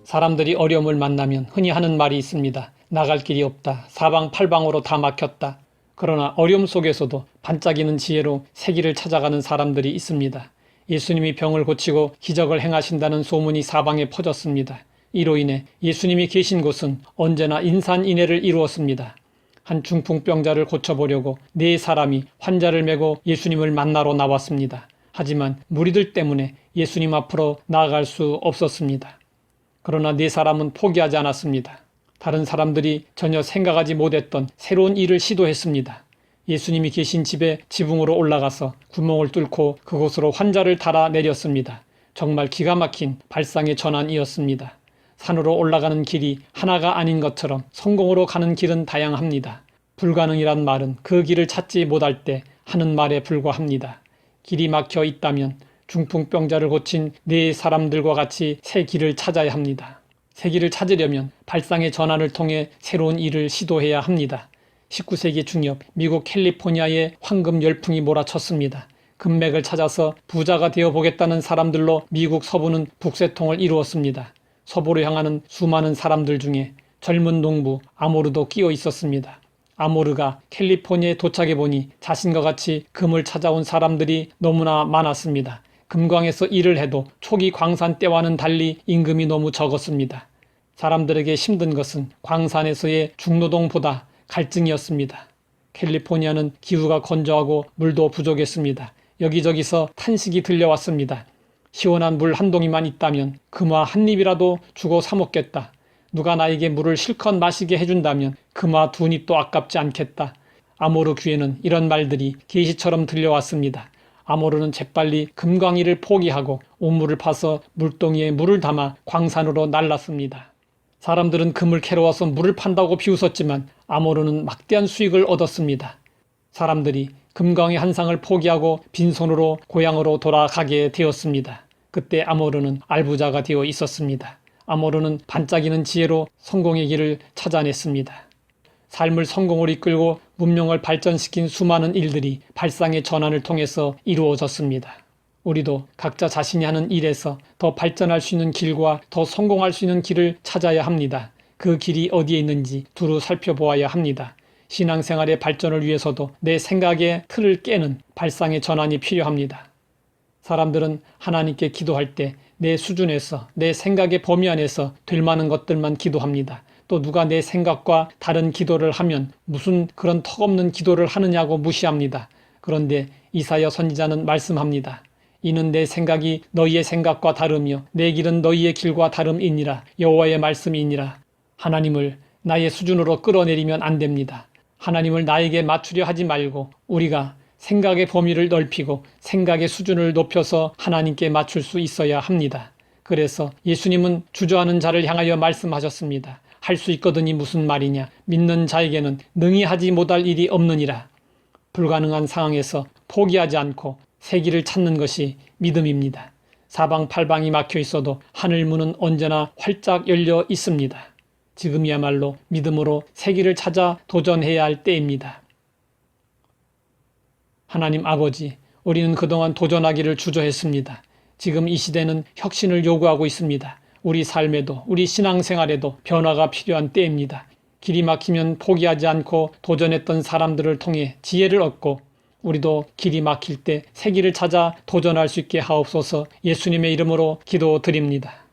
사람들이 어려움을 만나면 흔히 하는 말이 있습니다. 나갈 길이 없다. 사방팔방으로 다 막혔다. 그러나 어려움 속에서도 반짝이는 지혜로 새 길을 찾아가는 사람들이 있습니다. 예수님이 병을 고치고 기적을 행하신다는 소문이 사방에 퍼졌습니다. 이로 인해 예수님이 계신 곳은 언제나 인산인해를 이루었습니다. 한 중풍병자를 고쳐보려고 4사람이 환자를 메고 예수님을 만나러 나왔습니다. 하지만 무리들 때문에 예수님 앞으로 나아갈 수 없었습니다. 그러나 4사람은 포기하지 않았습니다. 다른 사람들이 전혀 생각하지 못했던 새로운 일을 시도했습니다. 예수님이 계신 집에 지붕으로 올라가서 구멍을 뚫고 그곳으로 환자를 달아 내렸습니다. 정말 기가 막힌 발상의 전환이었습니다. 산으로 올라가는 길이 하나가 아닌 것처럼 성공으로 가는 길은 다양합니다. 불가능이란 말은 그 길을 찾지 못할 때 하는 말에 불과합니다. 길이 막혀 있다면 중풍병자를 고친 4사람들과 같이 새 길을 찾아야 합니다. 새 길을 찾으려면 발상의 전환을 통해 새로운 일을 시도해야 합니다. 19세기 중엽 미국 캘리포니아에 황금 열풍이 몰아쳤습니다. 금맥을 찾아서 부자가 되어보겠다는 사람들로 미국 서부는 북새통을 이루었습니다. 서부로 향하는 수많은 사람들 중에 젊은 농부 아모르도 끼어 있었습니다. 아모르가 캘리포니아에 도착해보니 자신과 같이 금을 찾아온 사람들이 너무나 많았습니다. 금광에서 일을 해도 초기 광산 때와는 달리 임금이 너무 적었습니다. 사람들에게 힘든 것은 광산에서의 중노동보다 갈증이었습니다. 캘리포니아는 기후가 건조하고 물도 부족했습니다. 여기저기서 탄식이 들려왔습니다. 시원한 물 한 동이만 있다면 금화 한 입이라도 주고 사 먹겠다. 누가 나에게 물을 실컷 마시게 해준다면 금화 2닙도 아깝지 않겠다. 아모르 귀에는 이런 말들이 계시처럼 들려왔습니다. 아모르는 재빨리 금광이를 포기하고 온물을 파서 물동이에 물을 담아 광산으로 날랐습니다. 사람들은 금을 캐러 와서 물을 판다고 비웃었지만 아모르는 막대한 수익을 얻었습니다. 사람들이 금광의 한 상을 포기하고 빈손으로 고향으로 돌아가게 되었습니다. 그때 아모르는 알부자가 되어 있었습니다. 아모르는 반짝이는 지혜로 성공의 길을 찾아냈습니다. 삶을 성공으로 이끌고 문명을 발전시킨 수많은 일들이 발상의 전환을 통해서 이루어졌습니다. 우리도 각자 자신이 하는 일에서 더 발전할 수 있는 길과 더 성공할 수 있는 길을 찾아야 합니다. 그 길이 어디에 있는지 두루 살펴보아야 합니다. 신앙생활의 발전을 위해서도 내 생각의 틀을 깨는 발상의 전환이 필요합니다. 사람들은 하나님께 기도할 때 내 수준에서 내 생각의 범위 안에서 될 만한 것들만 기도합니다. 또 누가 내 생각과 다른 기도를 하면 무슨 그런 턱없는 기도를 하느냐고 무시합니다. 그런데 이사야 선지자는 말씀합니다. 이는 내 생각이 너희의 생각과 다르며 내 길은 너희의 길과 다름이니라. 여호와의 말씀이니라. 하나님을 나의 수준으로 끌어내리면 안 됩니다. 하나님을 나에게 맞추려 하지 말고 우리가 생각의 범위를 넓히고 생각의 수준을 높여서 하나님께 맞출 수 있어야 합니다. 그래서 예수님은 주저하는 자를 향하여 말씀하셨습니다. 할 수 있거든이 무슨 말이냐. 믿는 자에게는 능히 하지 못할 일이 없느니라. 불가능한 상황에서 포기하지 않고 새 길을 찾는 것이 믿음입니다. 사방팔방이 막혀 있어도 하늘문은 언제나 활짝 열려 있습니다. 지금이야말로 믿음으로 새 길을 찾아 도전해야 할 때입니다. 하나님 아버지, 우리는 그동안 도전하기를 주저했습니다. 지금 이 시대는 혁신을 요구하고 있습니다. 우리 삶에도 우리 신앙생활에도 변화가 필요한 때입니다. 길이 막히면 포기하지 않고 도전했던 사람들을 통해 지혜를 얻고 우리도 길이 막힐 때 새 길을 찾아 도전할 수 있게 하옵소서. 예수님의 이름으로 기도드립니다.